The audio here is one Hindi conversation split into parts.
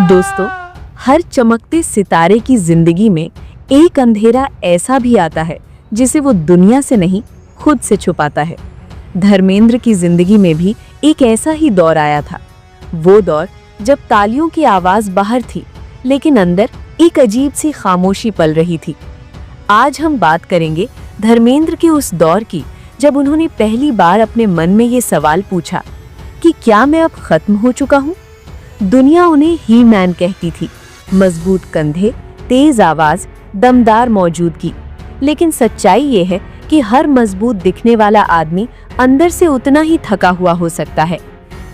दोस्तों, हर चमकते सितारे की जिंदगी में एक अंधेरा ऐसा भी आता है जिसे वो दुनिया से नहीं, खुद से छुपाता है। धर्मेंद्र की जिंदगी में भी एक ऐसा ही दौर आया था। वो दौर जब तालियों की आवाज बाहर थी, लेकिन अंदर एक अजीब सी खामोशी पल रही थी। आज हम बात करेंगे धर्मेंद्र के उस दौर की जब उन्होंने पहली बार अपने मन में ये सवाल पूछा कि क्या मैं अब खत्म हो चुका हूँ। दुनिया उन्हें ही मैन कहती थी, मजबूत कंधे, तेज आवाज, दमदार मौजूदगी। लेकिन सच्चाई ये है कि हर मजबूत दिखने वाला आदमी अंदर से उतना ही थका हुआ हो सकता है।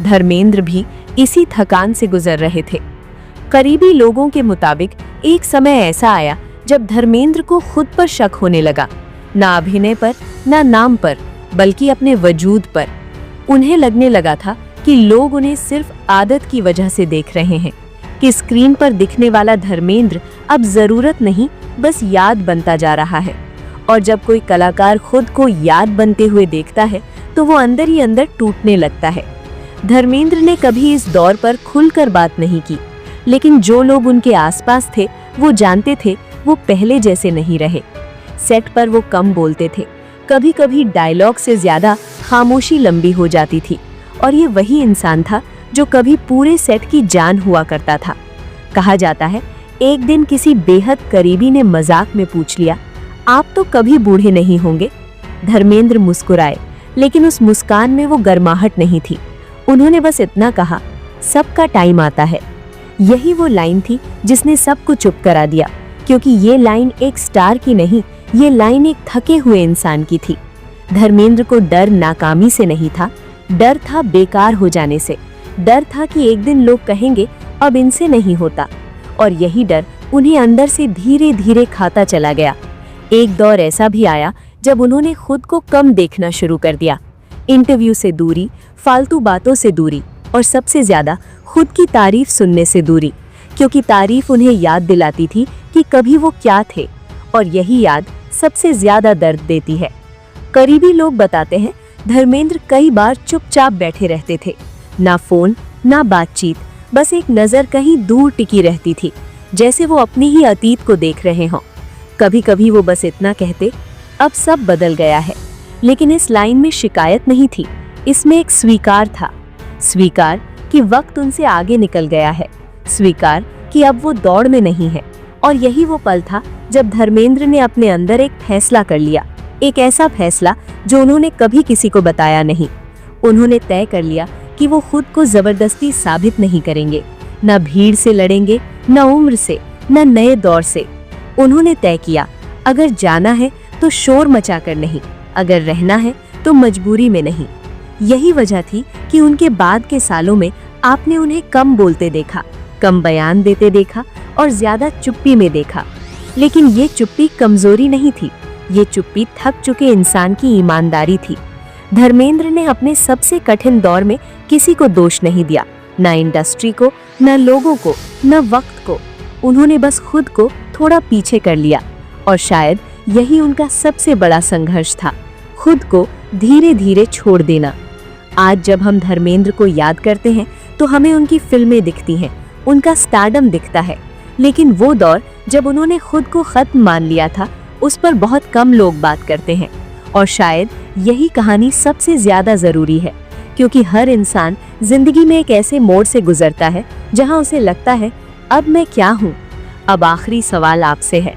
धर्मेंद्र भी इसी थकान से गुजर रहे थे। करीबी लोगों के मुताबिक एक समय ऐसा आया जब धर्मेंद्र को खुद पर शक होने लगा, ना अभिनय पर, ना नाम पर, बल्कि अपने वजूद पर। उन्हें लगने लगा था कि लोग उन्हें सिर्फ आदत की वजह से देख रहे हैं, कि स्क्रीन पर दिखने वाला धर्मेंद्र अब जरूरत नहीं, बस याद बनता जा रहा है। और जब कोई कलाकार खुद को याद बनते हुए देखता है तो वो अंदर ही अंदर टूटने लगता है। धर्मेंद्र ने कभी इस दौर पर खुलकर बात नहीं की, लेकिन जो लोग उनके आसपास थे वो जानते थे वो पहले जैसे नहीं रहे। सेट पर वो कम बोलते थे, कभी कभी डायलॉग से ज्यादा खामोशी लंबी हो जाती थी। और ये वही इंसान था जो कभी पूरे सेट की जान हुआ करता था। कहा जाता है एक दिन किसी बेहद करीबी ने मजाक में पूछ लिया, आप तो कभी बूढ़े नहीं होंगे। धर्मेंद्र मुस्कुराए, लेकिन उस मुस्कान में वो गर्माहट नहीं थी। उन्होंने बस इतना कहा, सबका टाइम आता है। यही वो लाइन थी जिसने सबको चुप करा दिया, क्योंकि ये लाइन एक स्टार की नहीं, ये लाइन एक थके हुए इंसान की थी। धर्मेंद्र को डर नाकामी से नहीं था, डर था बेकार हो जाने से। डर था कि एक दिन लोग कहेंगे अब इनसे नहीं होता। और यही डर उन्हें अंदर से धीरे धीरे खाता चला गया। एक दौर ऐसा भी आया जब उन्होंने खुद को कम देखना शुरू कर दिया। इंटरव्यू से दूरी, फालतू बातों से दूरी, और सबसे ज्यादा खुद की तारीफ सुनने से दूरी, क्योंकि तारीफ उन्हें याद दिलाती थी कि कभी वो क्या थे। और यही याद सबसे ज्यादा दर्द देती है। करीबी लोग बताते हैं धर्मेंद्र कई बार चुपचाप बैठे रहते थे, ना फोन ना बातचीत, बस एक नजर कहीं दूर टिकी रहती थी, जैसे वो अपने ही अतीत को देख रहे हों। कभी कभी वो बस इतना कहते, अब सब बदल गया है। लेकिन इस लाइन में शिकायत नहीं थी, इसमें एक स्वीकार था। स्वीकार कि वक्त उनसे आगे निकल गया है, स्वीकार कि अब वो दौड़ में नहीं है। और यही वो पल था जब धर्मेंद्र ने अपने अंदर एक फैसला कर लिया, एक ऐसा फैसला जो उन्होंने कभी किसी को बताया नहीं। उन्होंने तय कर लिया कि वो खुद को जबरदस्ती साबित नहीं करेंगे, न भीड़ से लड़ेंगे, न उम्र से, न नए दौर से। उन्होंने तय किया, अगर जाना है तो शोर मचाकर नहीं, अगर रहना है तो मजबूरी में नहीं। यही वजह थी कि उनके बाद के सालों में आपने उन्हें कम बोलते देखा, कम बयान देते देखा, और ज्यादा चुप्पी में देखा। लेकिन ये चुप्पी कमजोरी नहीं थी, ये चुप्पी थक चुके इंसान की ईमानदारी थी। धर्मेंद्र ने अपने सबसे कठिन दौर में किसी को दोष नहीं दिया, न इंडस्ट्री को, न लोगों को, न वक्त को। उन्होंने बस खुद को थोड़ा पीछे कर लिया। और शायद यही उनका सबसे बड़ा संघर्ष था, खुद को धीरे धीरे छोड़ देना। आज जब हम धर्मेंद्र को याद करते हैं तो हमें उनकी फिल्में दिखती हैं, उनका स्टारडम दिखता है। लेकिन वो दौर जब उन्होंने खुद को खत्म मान लिया था, उस पर बहुत कम लोग बात करते हैं। और शायद यही कहानी सबसे ज्यादा जरूरी है, क्योंकि हर इंसान जिंदगी में एक ऐसे मोड़ से गुजरता है जहां उसे लगता है अब मैं क्या हूँ। अब आखिरी सवाल आपसे है,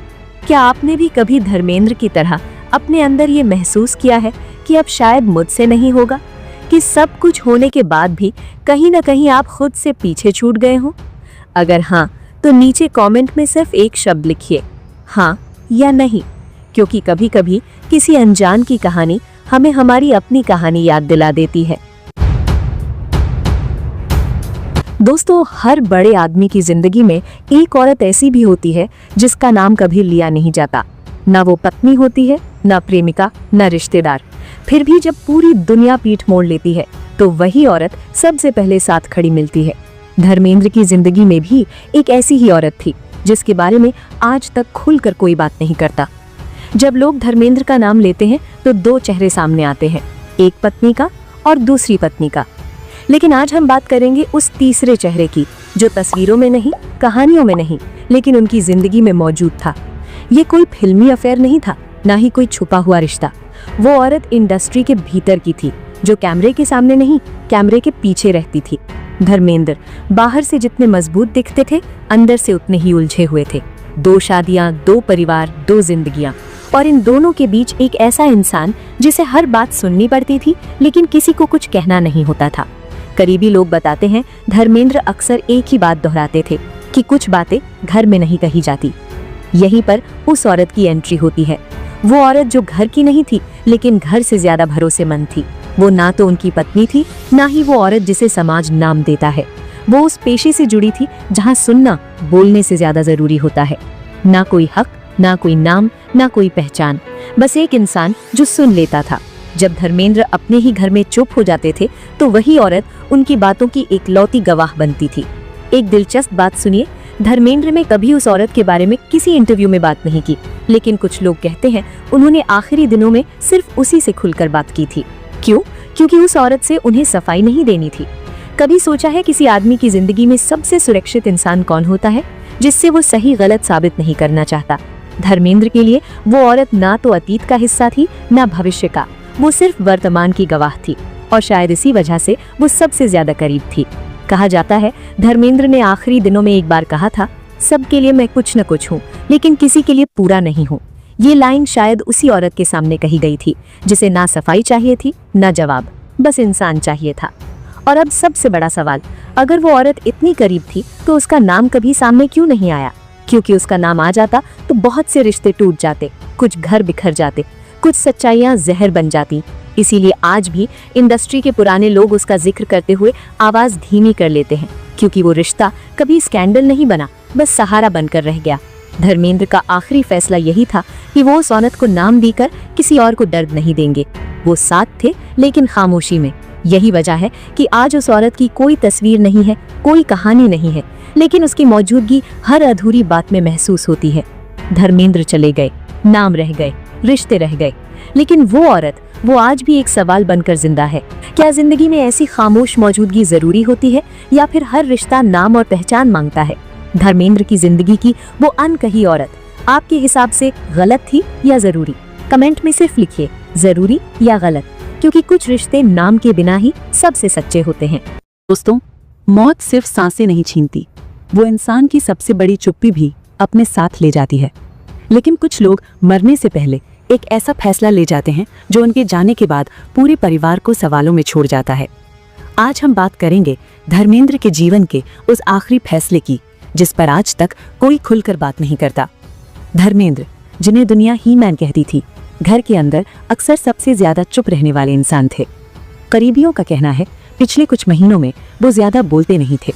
क्या आपने भी कभी धर्मेंद्र की तरह अपने अंदर ये महसूस किया है कि अब शायद मुझसे नहीं होगा, कि सब कुछ होने के बाद भी कहीं ना कहीं आप खुद से पीछे छूट गए हो? अगर हाँ, तो नीचे कमेंट में सिर्फ एक शब्द लिखिए, हाँ या नहीं, क्योंकि कभी कभी किसी अनजान की कहानी हमें हमारी अपनी कहानी याद दिला देती है। दोस्तों, हर बड़े आदमी की जिंदगी में एक औरत ऐसी भी होती है जिसका नाम कभी लिया नहीं जाता। ना वो पत्नी होती है, ना प्रेमिका, ना रिश्तेदार। फिर भी जब पूरी दुनिया पीठ मोड़ लेती है तो वही औरत सबसे पहले साथ खड़ी मिलती है। धर्मेंद्र की जिंदगी में भी एक ऐसी ही औरत थी जिसके बारे में आज तक खुलकर कोई बात नहीं करता। जब लोग धर्मेंद्र का नाम लेते हैं तो दो चेहरे सामने आते हैं, एक पत्नी का और दूसरी पत्नी का। लेकिन आज हम बात करेंगे उस तीसरे चेहरे की, जो तस्वीरों में नहीं, कहानियों में नहीं, लेकिन उनकी जिंदगी में मौजूद था। ये कोई फिल्मी अफेयर नहीं था, ना ही कोई छुपा हुआ रिश्ता। वो औरत इंडस्ट्री के भीतर की थी, जो कैमरे के सामने नहीं, कैमरे के पीछे रहती थी। धर्मेंद्र बाहर से जितने मजबूत दिखते थे, अंदर से उतने ही उलझे हुए थे। 2 शादियां, 2 परिवार, 2 जिंदगियां, और इन दोनों के बीच एक ऐसा इंसान जिसे हर बात सुननी पड़ती थी, लेकिन किसी को कुछ कहना नहीं होता था। करीबी लोग बताते हैं, धर्मेंद्र अक्सर एक ही बात दोहराते थे कि कुछ बातें घर में नहीं कही जाती। यहीं पर उस औरत की एंट्री होती है। वो औरत जो घर की नहीं थी, लेकिन घर से ज्यादा भरोसेमंद थी। वो ना तो उनकी पत्नी थी, ना ही वो औरत जिसे समाज नाम देता है। वो उस पेशे से जुड़ी थी जहां सुनना बोलने से ज्यादा जरूरी होता है। ना कोई हक, ना कोई नाम, ना कोई पहचान, बस एक इंसान जो सुन लेता था। जब धर्मेंद्र अपने ही घर में चुप हो जाते थे, तो वही औरत उनकी बातों की एकलौती गवाह बनती थी। एक दिलचस्प बात सुनिए, धर्मेंद्र ने कभी उस औरत के बारे में किसी इंटरव्यू में बात नहीं की, लेकिन कुछ लोग कहते हैं उन्होंने आखिरी दिनों में सिर्फ उसी से खुलकर बात की थी। क्यों? क्योंकि उस औरत से उन्हें सफाई नहीं देनी थी। कभी सोचा है किसी आदमी की जिंदगी में सबसे सुरक्षित इंसान कौन होता है, जिससे वो सही गलत साबित नहीं करना चाहता? धर्मेंद्र के लिए वो औरत ना तो अतीत का हिस्सा थी, ना भविष्य का। वो सिर्फ वर्तमान की गवाह थी, और शायद इसी वजह से वो सबसे ज्यादा करीब थी। कहा जाता है, धर्मेंद्र ने आखिरी दिनों में एक बार कहा था, सबके लिए मैं कुछ न कुछ हूँ, लेकिन किसी के लिए पूरा नहीं हूँ। ये लाइन शायद उसी औरत के सामने कही गई थी, जिसे ना सफाई चाहिए थी, ना जवाब, बस इंसान चाहिए था। और अब सबसे बड़ा सवाल, अगर वो औरत इतनी करीब थी, तो उसका नाम कभी सामने क्यों नहीं आया? क्योंकि उसका नाम आ जाता तो बहुत से रिश्ते टूट जाते, कुछ घर बिखर जाते, कुछ सच्चाइयां जहर बन जाती। इसीलिए आज भी इंडस्ट्री के पुराने लोग उसका जिक्र करते हुए आवाज धीमी कर लेते हैं, क्योंकि वो रिश्ता कभी स्कैंडल नहीं बना, बस सहारा बनकर रह गया। धर्मेंद्र का आखिरी फैसला यही था कि वो उस औरत को नाम देकर किसी और को दर्द नहीं देंगे। वो साथ थे, लेकिन खामोशी में। यही वजह है कि आज उस औरत की कोई तस्वीर नहीं है, कोई कहानी नहीं है, लेकिन उसकी मौजूदगी हर अधूरी बात में महसूस होती है। धर्मेंद्र चले गए, नाम रह गए, रिश्ते रह गए, लेकिन वो औरत, वो आज भी एक सवाल बनकर जिंदा है। क्या जिंदगी में ऐसी खामोश मौजूदगी जरूरी होती है, या फिर हर रिश्ता नाम और पहचान मांगता है? धर्मेंद्र की जिंदगी की वो अनकही औरत आपके हिसाब से गलत थी या जरूरी? कमेंट में सिर्फ लिखिए, जरूरी या गलत, क्योंकि कुछ रिश्ते नाम के बिना ही सबसे सच्चे होते हैं। दोस्तों, मौत सिर्फ सांसें नहीं छीनती, वो इंसान की सबसे बड़ी चुप्पी भी अपने साथ ले जाती है। लेकिन कुछ लोग मरने से पहले एक ऐसा फैसला ले जाते हैं जो उनके जाने के बाद पूरे परिवार को सवालों में छोड़ जाता है। आज हम बात करेंगे धर्मेंद्र के जीवन के उस आखिरी फैसले की, जिस पर आज तक कोई खुलकर बात नहीं करता। धर्मेंद्र, जिन्हें दुनिया ही मैन कहती थी, घर के अंदर अक्सर सबसे ज्यादा चुप रहने वाले इंसान थे। करीबियों का कहना है, पिछले कुछ महीनों में वो ज्यादा बोलते नहीं थे,